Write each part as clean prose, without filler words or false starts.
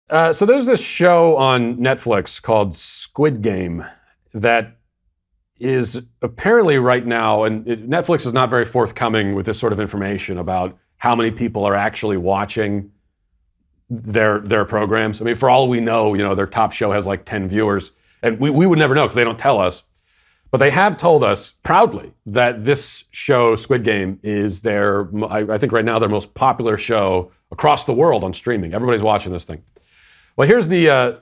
So there's this show on Netflix called Squid Game that is apparently right now, and Netflix is not very forthcoming with this sort of information about how many people are actually watching their programs. I mean, for all we know, their top show has like 10 viewers, and we would never know because they don't tell us. But they have told us proudly that this show, Squid Game, is I think right now their most popular show across the world on streaming. Everybody's watching this thing. Well, here's the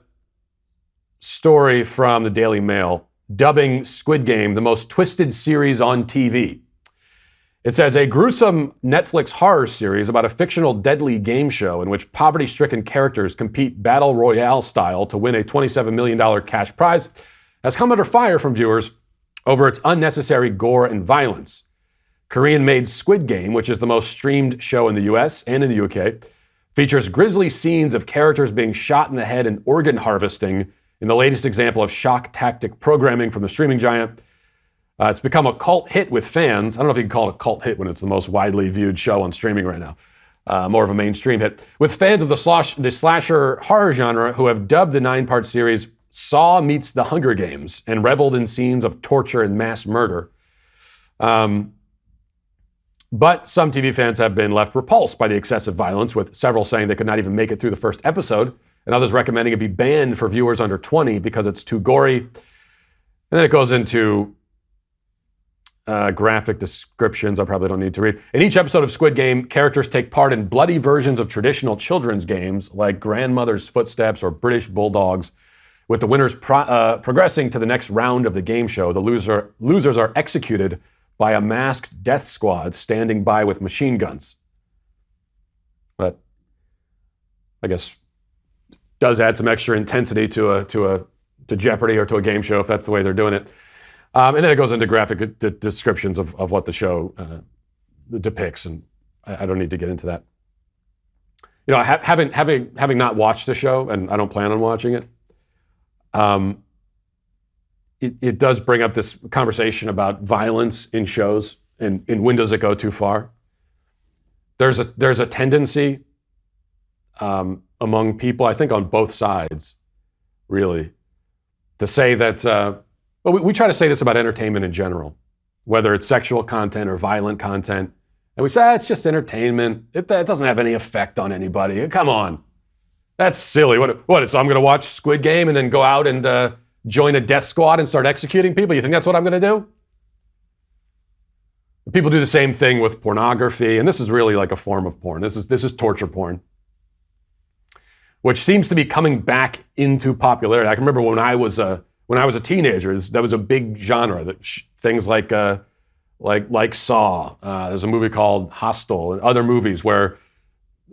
story from the Daily Mail, dubbing Squid Game the most twisted series on TV. It says, a gruesome Netflix horror series about a fictional deadly game show in which poverty-stricken characters compete battle royale style to win a $27 million cash prize has come under fire from viewers over its unnecessary gore and violence. Korean-made Squid Game, which is the most streamed show in the US and in the UK, features grisly scenes of characters being shot in the head and organ harvesting in the latest example of shock tactic programming from the streaming giant. It's become a cult hit with fans. I don't know if you can call it a cult hit when it's the most widely viewed show on streaming right now. More of a mainstream hit. With fans of the slasher horror genre who have dubbed the 9-part series Saw Meets the Hunger Games and reveled in scenes of torture and mass murder. But some TV fans have been left repulsed by the excessive violence, with several saying they could not even make it through the first episode, and others recommending it be banned for viewers under 20 because it's too gory. And then it goes into graphic descriptions I probably don't need to read. In each episode of Squid Game, characters take part in bloody versions of traditional children's games like Grandmother's Footsteps or British Bulldogs, with the winners progressing to the next round of the game show. The losers are executed by a masked death squad standing by with machine guns. But I guess does add some extra intensity to Jeopardy or to a game show if that's the way they're doing it. And then it goes into graphic descriptions of what the show depicts, and I don't need to get into that. Having not watched the show, and I don't plan on watching it, it does bring up this conversation about violence in shows and when does it go too far. There's a tendency among people, I think on both sides, really, to say that, we try to say this about entertainment in general, whether it's sexual content or violent content, and we say, it's just entertainment. It doesn't have any effect on anybody. Come on. That's silly. What? So I'm going to watch Squid Game and then go out and join a death squad and start executing people? You think that's what I'm going to do? People do the same thing with pornography, and this is really like a form of porn. This is torture porn, which seems to be coming back into popularity. I can remember when I was a teenager, that was a big genre. That things like Saw. There's a movie called Hostel, and other movies where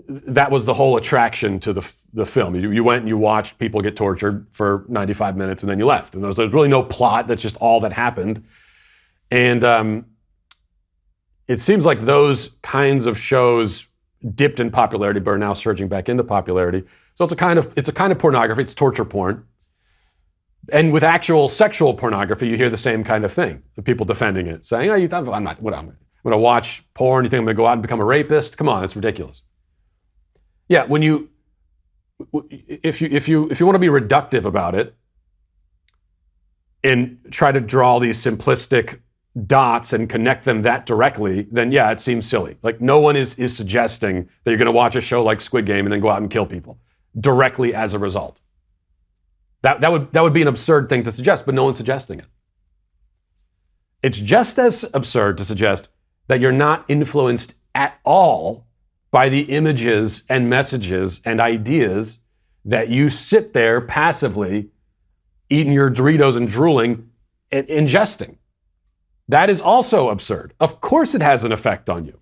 that was the whole attraction to the film. You went and you watched people get tortured for 95 minutes and then you left. And there's really no plot. That's just all that happened. And it seems like those kinds of shows dipped in popularity but are now surging back into popularity. So it's a kind of pornography. It's torture porn. And with actual sexual pornography, you hear the same kind of thing. The people defending it, saying, "Oh, I'm going to watch porn. You think I'm going to go out and become a rapist? Come on, it's ridiculous." Yeah, if you want to be reductive about it and try to draw these simplistic dots and connect them that directly, then yeah, it seems silly. Like no one is suggesting that you're going to watch a show like Squid Game and then go out and kill people directly as a result. That would be an absurd thing to suggest, but no one's suggesting it. It's just as absurd to suggest that you're not influenced at all by the images and messages and ideas that you sit there passively eating your Doritos and drooling and ingesting. That is also absurd. Of course it has an effect on you.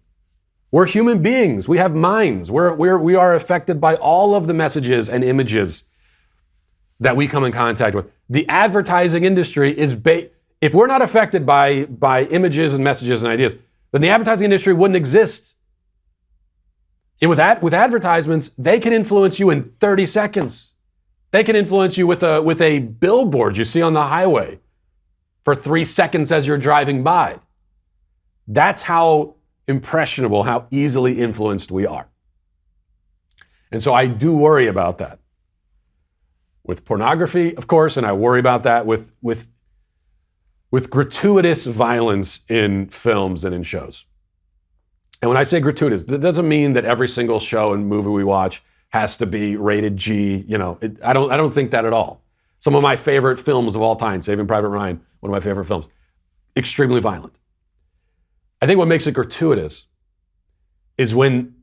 We're human beings. We have minds. We are affected by all of the messages and images that we come in contact with. The advertising industry is if we're not affected by images and messages and ideas, then the advertising industry wouldn't exist. And with advertisements, they can influence you in 30 seconds. They can influence you with a billboard you see on the highway for 3 seconds as you're driving by. That's how impressionable, how easily influenced we are. And so I do worry about that. with pornography, of course, and I worry about that with gratuitous violence in films and in shows. And when I say gratuitous, that doesn't mean that every single show and movie we watch has to be rated G. I don't think that at all. Some of my favorite films of all time, Saving Private Ryan, one of my favorite films, extremely violent. I think what makes it gratuitous is when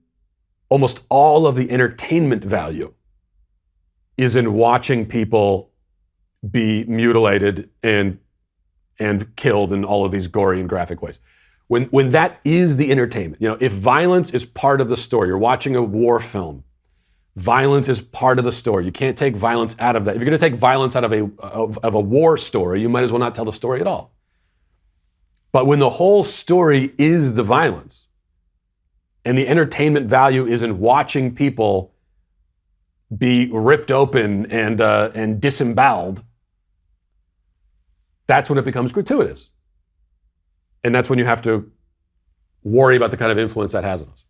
almost all of the entertainment value is in watching people be mutilated and killed in all of these gory and graphic ways. When that is the entertainment, if violence is part of the story, you're watching a war film, violence is part of the story. You can't take violence out of that. If you're going to take violence out of a war story, you might as well not tell the story at all. But when the whole story is the violence, and the entertainment value is in watching people be ripped open and disemboweled, that's when it becomes gratuitous. And that's when you have to worry about the kind of influence that has on us.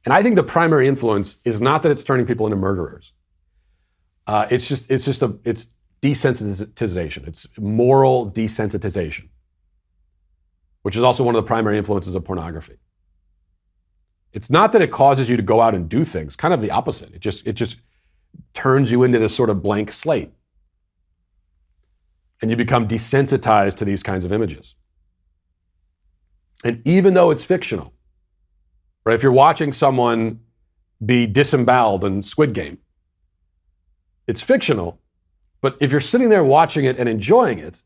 And I think the primary influence is not that it's turning people into murderers. It's desensitization. It's moral desensitization, which is also one of the primary influences of pornography. It's not that it causes you to go out and do things, kind of the opposite. It just turns you into this sort of blank slate. And you become desensitized to these kinds of images. And even though it's fictional, right? If you're watching someone be disemboweled in Squid Game, it's fictional, but if you're sitting there watching it and enjoying it,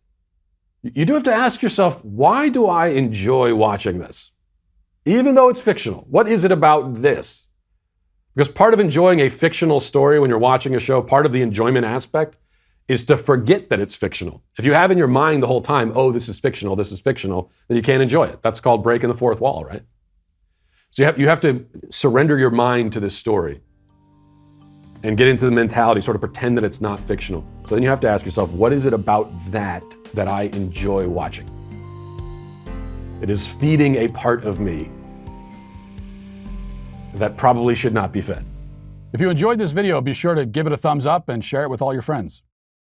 you do have to ask yourself, why do I enjoy watching this? Even though it's fictional, what is it about this? Because part of enjoying a fictional story when you're watching a show, part of the enjoyment aspect is to forget that it's fictional. If you have in your mind the whole time, oh, this is fictional, then you can't enjoy it. That's called breaking the fourth wall, right? So you have to surrender your mind to this story and get into the mentality, sort of pretend that it's not fictional. So then you have to ask yourself, what is it about that I enjoy watching? It is feeding a part of me that probably should not be fed. If you enjoyed this video, be sure to give it a thumbs up and share it with all your friends.